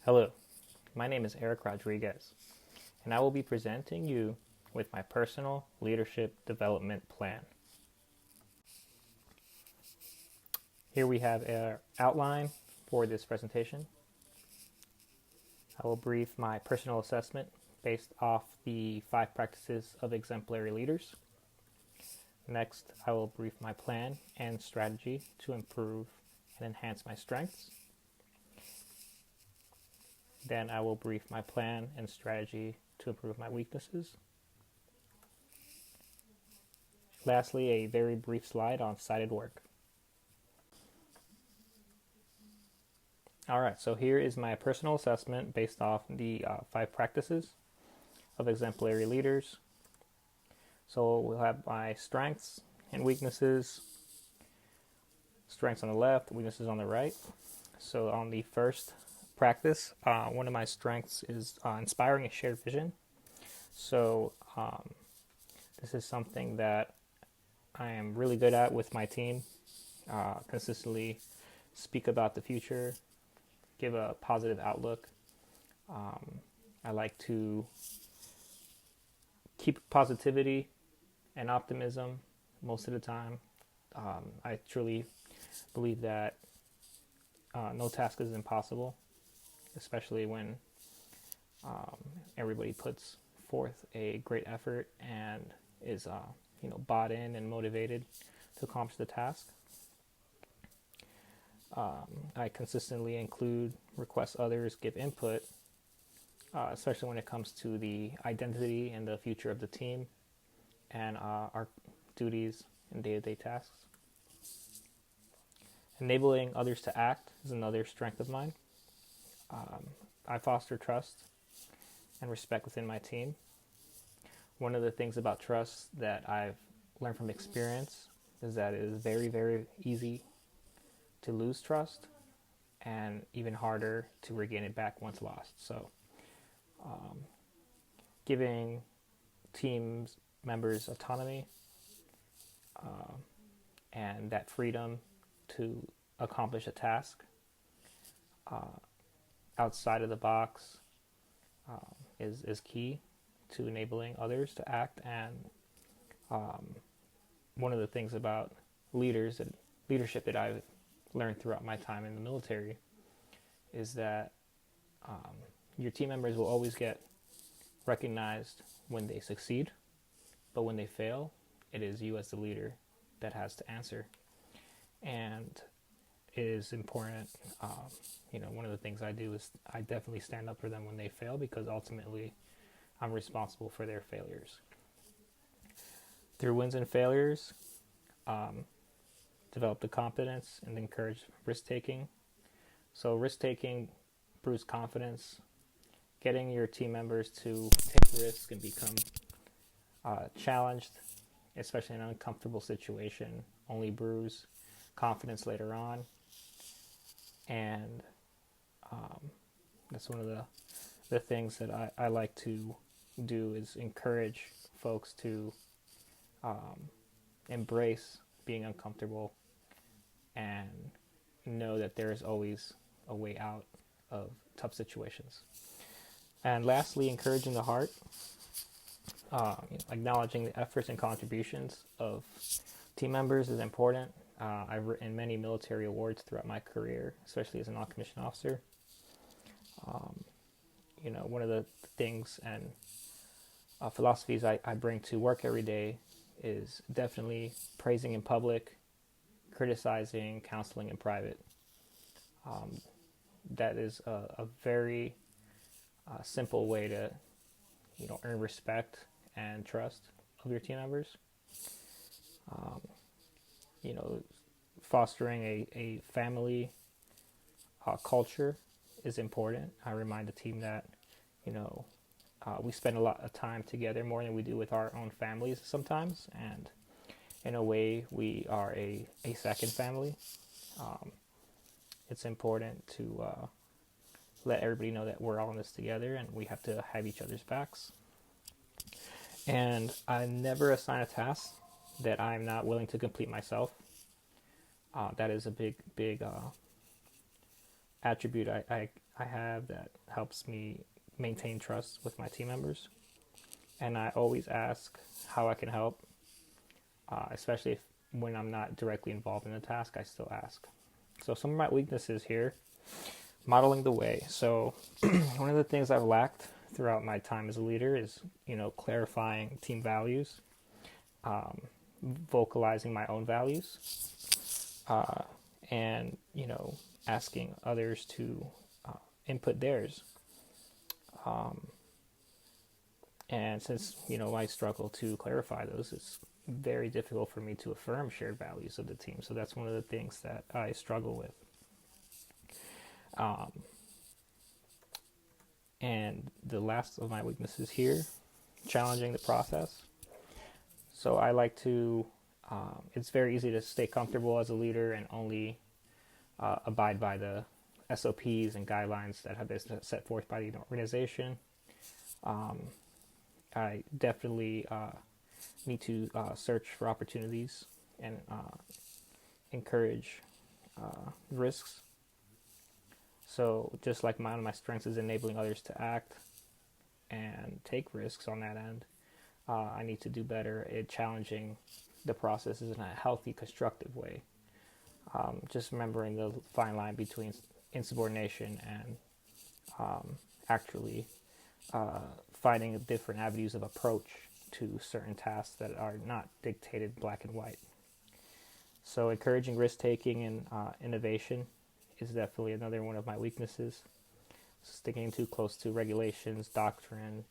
Hello, my name is Eric Rodriguez, and I will be presenting you with my personal leadership development plan. Here we have an outline for this presentation. I will brief my personal assessment based off the 5 practices of exemplary leaders. Next, I will brief my plan and strategy to improve and enhance my strengths. Then I will brief my plan and strategy to improve my weaknesses. Lastly, a very brief slide on cited work. Alright, so here is my personal assessment based off the 5 practices of exemplary leaders. So we'll have my strengths and weaknesses. Strengths on the left, weaknesses on the right. So on the first practice, one of my strengths is inspiring a shared vision. So this is something that I am really good at with my team. Consistently speak about the future, give a positive outlook. I like to keep positivity and optimism most of the time. I truly believe that no task is impossible, especially when everybody puts forth a great effort and is bought in and motivated to accomplish the task. I consistently include, request others give input, especially when it comes to the identity and the future of the team and our duties and day-to-day tasks. Enabling others to act is another strength of mine. I foster trust and respect within my team. One of the things about trust that I've learned from experience is that it is very, very easy to lose trust and even harder to regain it back once lost. So giving team members autonomy and that freedom to accomplish a task outside of the box is key to enabling others to act. And one of the things about leadership that I've learned throughout my time in the military is that your team members will always get recognized when they succeed, but when they fail, it is you as the leader that has to answer. And it is important, one of the things I do is I definitely stand up for them when they fail, because ultimately I'm responsible for their failures. Through wins and failures, develop the confidence and encourage risk-taking. So risk-taking breeds confidence. Getting your team members to take risks and become challenged, especially in an uncomfortable situation, only brews confidence later on. And that's one of the things that I like to do, is encourage folks to embrace being uncomfortable and know that there is always a way out of tough situations. And lastly, encouraging the heart, acknowledging the efforts and contributions of team members is important. I've written many military awards throughout my career, especially as a non-commissioned officer. One of the things and philosophies I bring to work every day is definitely praising in public, criticizing, counseling in private. That is a very simple way to earn respect and trust of your team members. Fostering a family culture is important. I remind the team that we spend a lot of time together, more than we do with our own families sometimes, and in a way we are a second family. It's important to let everybody know that we're all in this together and we have to have each other's backs. And I never assign a task that I'm not willing to complete myself. That is a big attribute I have that helps me maintain trust with my team members. And I always ask how I can help, especially when I'm not directly involved in the task, I still ask. So some of my weaknesses here, modeling the way. So one of the things I've lacked throughout my time as a leader is, clarifying team values, vocalizing my own values, and, asking others to input theirs. And since, I struggle to clarify those, it's very difficult for me to affirm shared values of the team. So that's one of the things that I struggle with. And the last of my weaknesses here, challenging the process. So I like to, it's very easy to stay comfortable as a leader and only abide by the SOPs and guidelines that have been set forth by the organization. I definitely need to search for opportunities and encourage risks. So just like one of my strengths is enabling others to act and take risks on that end, I need to do better at challenging the processes in a healthy, constructive way. Just remembering the fine line between insubordination and actually finding different avenues of approach to certain tasks that are not dictated black and white. So encouraging risk-taking and innovation is definitely another one of my weaknesses. Sticking too close to regulations, doctrine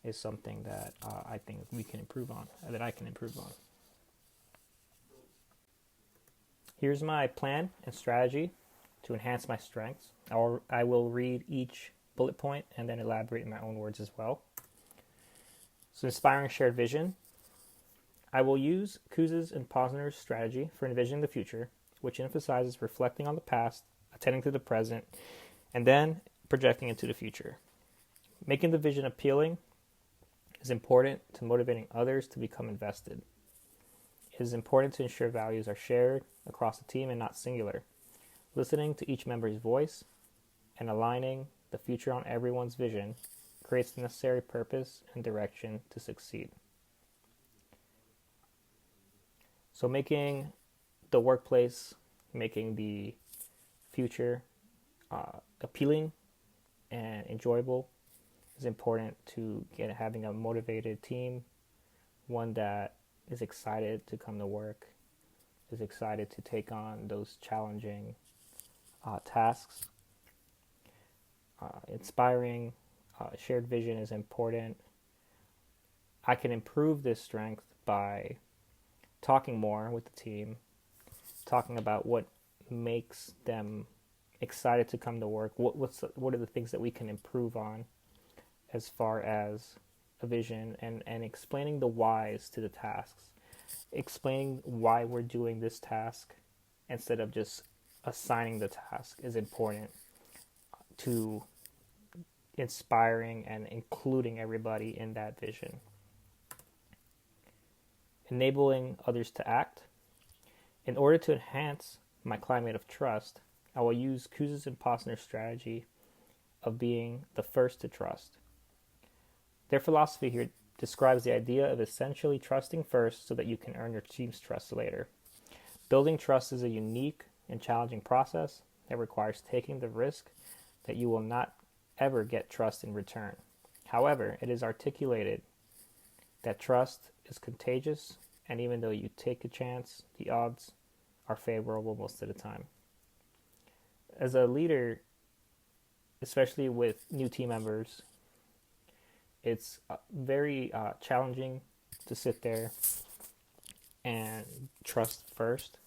is something that I think we can improve on, that I can improve on. Here's my plan and strategy to enhance my strengths. I will read each bullet point and then elaborate in my own words as well. So inspiring shared vision. I will use Kuz's and Posner's strategy for envisioning the future, which emphasizes reflecting on the past, attending to the present, and then projecting into the future. Making the vision appealing is important to motivating others to become invested. It is important to ensure values are shared across the team and not singular. Listening to each member's voice and aligning the future on everyone's vision creates the necessary purpose and direction to succeed. So making the workplace, making the future appealing and enjoyable is important to having a motivated team, one that is excited to come to work, is excited to take on those challenging tasks. Inspiring shared vision is important. I can improve this strength by talking more with the team, talking about what makes them excited to come to work, what are the things that we can improve on as far as a vision, and explaining the whys to the tasks, explaining why we're doing this task instead of just assigning the task is important to inspiring and including everybody in that vision. Enabling others to act. In order to enhance my climate of trust, I will use Kuz's and Posner's strategy of being the first to trust. Their philosophy here describes the idea of essentially trusting first so that you can earn your team's trust later. Building trust is a unique and challenging process that requires taking the risk that you will not ever get trust in return. However, it is articulated that trust is contagious, and even though you take a chance, the odds are favorable most of the time. As a leader, especially with new team members, it's very challenging to sit there and trust first.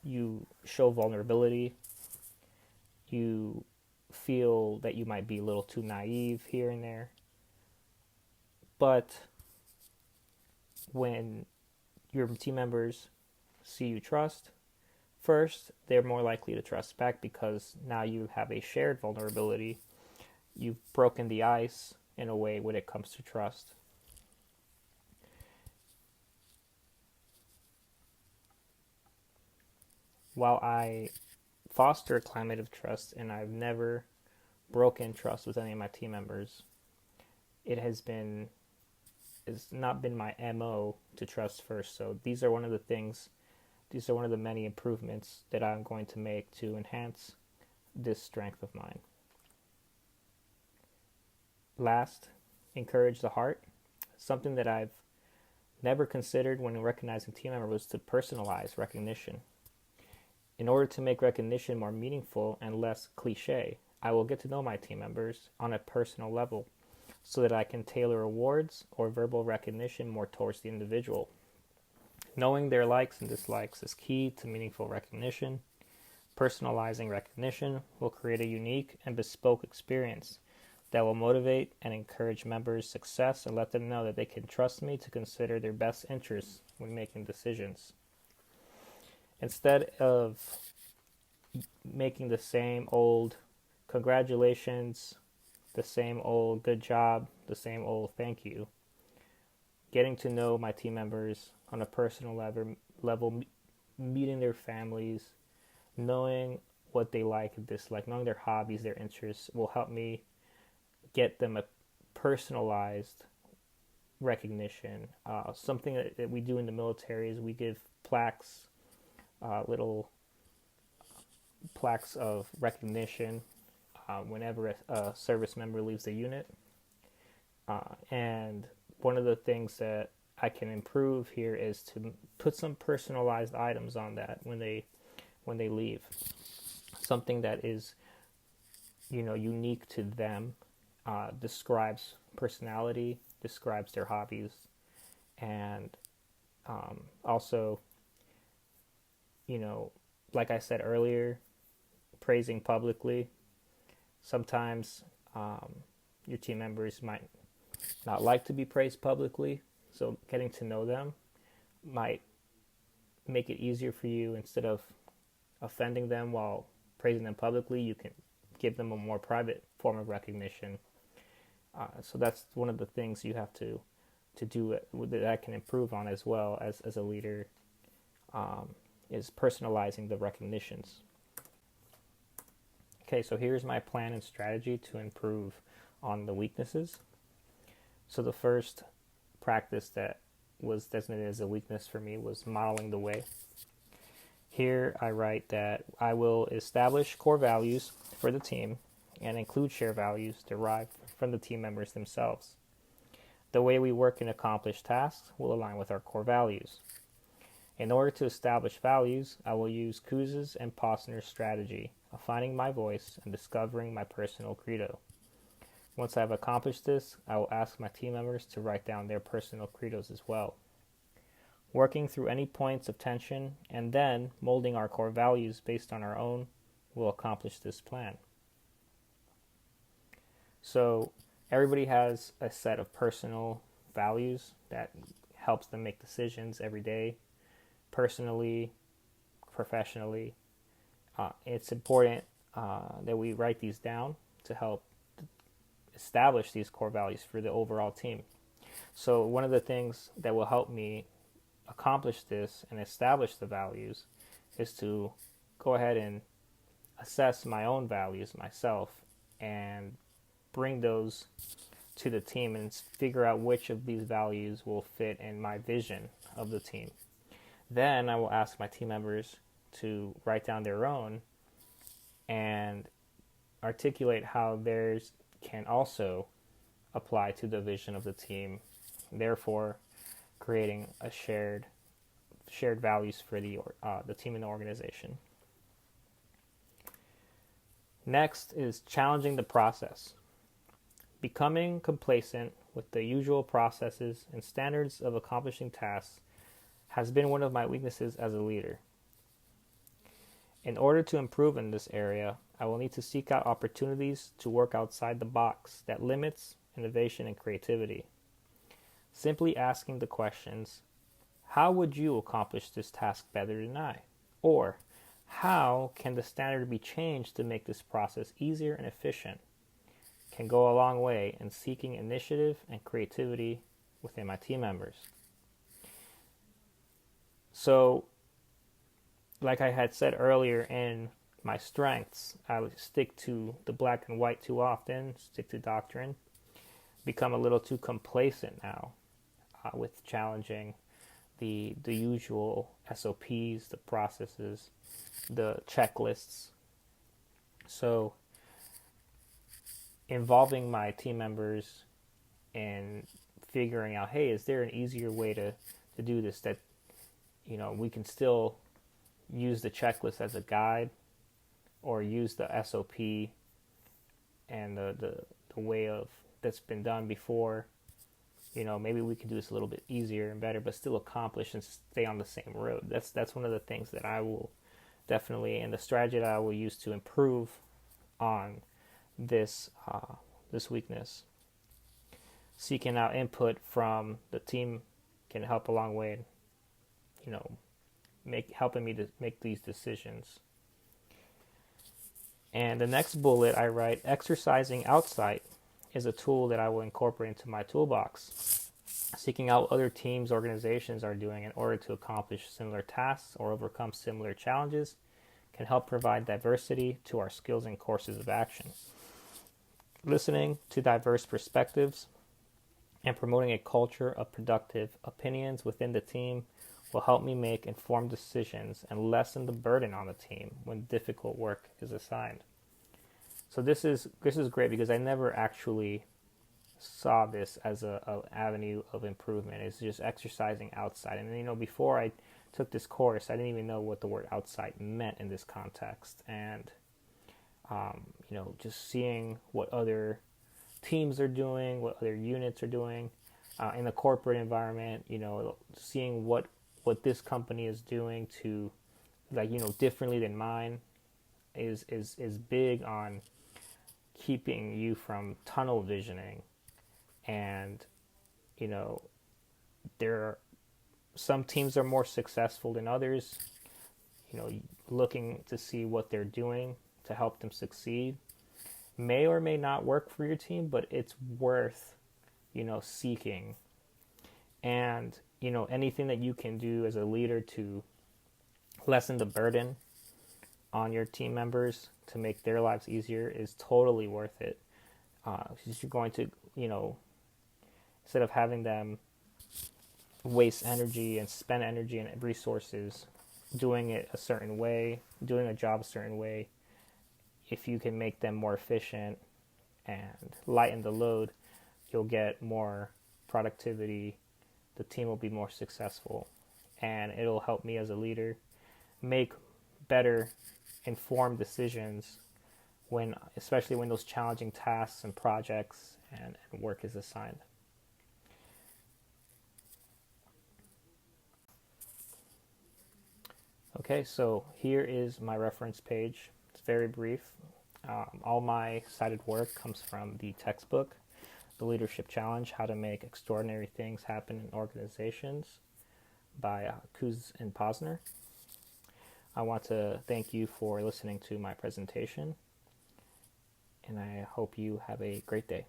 You show vulnerability. You feel that you might be a little too naive here and there. But when your team members see you trust first, they're more likely to trust back because now you have a shared vulnerability. You've broken the ice in a way when it comes to trust. While I foster a climate of trust, and I've never broken trust with any of my team members. It's not been my MO to trust first. So these are one of the many improvements that I'm going to make to enhance this strength of mine. Last, encourage the heart. Something that I've never considered when recognizing team members was to personalize recognition. In order to make recognition more meaningful and less cliche, I will get to know my team members on a personal level so that I can tailor awards or verbal recognition more towards the individual. Knowing their likes and dislikes is key to meaningful recognition. Personalizing recognition will create a unique and bespoke experience that will motivate and encourage members' success and let them know that they can trust me to consider their best interests when making decisions. Instead of making the same old congratulations, the same old good job, the same old thank you, getting to know my team members on a personal level, meeting their families, knowing what they like and dislike, knowing their hobbies, their interests will help me get them a personalized recognition. Something that we do in the military is we give plaques, little plaques of recognition whenever a service member leaves the unit. And one of the things that I can improve here is to put some personalized items on that when they leave. Something that is, unique to them, describes personality, describes their hobbies, and also, like I said earlier, praising publicly. Sometimes your team members might not like to be praised publicly, so getting to know them might make it easier for you. Instead of offending them while praising them publicly, you can give them a more private form of recognition. So that's one of the things you have to do that I can improve on as well as a leader, is personalizing the recognitions. Okay, so here's my plan and strategy to improve on the weaknesses. So the first practice that was designated as a weakness for me was modeling the way. Here I write that I will establish core values for the team and include shared values derived from the team members themselves. The way we work and accomplish tasks will align with our core values. In order to establish values, I will use Kouz's and Posner's strategy of finding my voice and discovering my personal credo. Once I have accomplished this, I will ask my team members to write down their personal credos as well. Working through any points of tension and then molding our core values based on our own will accomplish this plan. So everybody has a set of personal values that helps them make decisions every day, personally, professionally. It's important that we write these down to help establish these core values for the overall team. So one of the things that will help me accomplish this and establish the values is to go ahead and assess my own values myself and bring those to the team and figure out which of these values will fit in my vision of the team. Then I will ask my team members to write down their own and articulate how theirs can also apply to the vision of the team, therefore creating a shared values for the team and the organization. Next is challenging the process. Becoming complacent with the usual processes and standards of accomplishing tasks has been one of my weaknesses as a leader. In order to improve in this area, I will need to seek out opportunities to work outside the box that limits innovation and creativity. Simply asking the questions, how would you accomplish this task better than I? Or, how can the standard be changed to make this process easier and efficient? Can go a long way in seeking initiative and creativity within my team members. So, like I had said earlier in My strengths, I would stick to the black and white too often, stick to doctrine, become a little too complacent now with challenging the usual SOPs, the processes, the checklists. So involving my team members in figuring out, hey, is there an easier way to do this that, we can still use the checklist as a guide or use the SOP and the way of that's been done before. Maybe we could do this a little bit easier and better, but still accomplish and stay on the same road. That's one of the things that I will definitely, and the strategy that I will use to improve on this weakness. Seeking out input from the team can help a long way, helping me to make these decisions. And the next bullet I write, exercising outside is a tool that I will incorporate into my toolbox. Seeking out what other teams, organizations are doing in order to accomplish similar tasks or overcome similar challenges can help provide diversity to our skills and courses of action. Listening to diverse perspectives and promoting a culture of productive opinions within the team will help me make informed decisions and lessen the burden on the team when difficult work is assigned. So this is great because I never actually saw this as a avenue of improvement. It's just exercising outside. And before I took this course, I didn't even know what the word outside meant in this context. And just seeing what other teams are doing, what other units are doing in the corporate environment. Seeing what this company is doing to, differently than mine, is big on keeping you from tunnel visioning. And there are some teams are more successful than others. Looking to see what they're doing to help them succeed may or may not work for your team, but it's worth seeking. And anything that you can do as a leader to lessen the burden on your team members to make their lives easier is totally worth it. You're going to, instead of having them waste energy and spend energy and resources doing it a certain way, doing a job a certain way, if you can make them more efficient and lighten the load, you'll get more productivity. The team will be more successful, and it'll help me as a leader make better informed decisions especially when those challenging tasks and projects and work is assigned. Okay, so here is my reference page. It's very brief. All my cited work comes from the textbook, The Leadership Challenge, How to Make Extraordinary Things Happen in Organizations by Kuz and Posner. I want to thank you for listening to my presentation, and I hope you have a great day.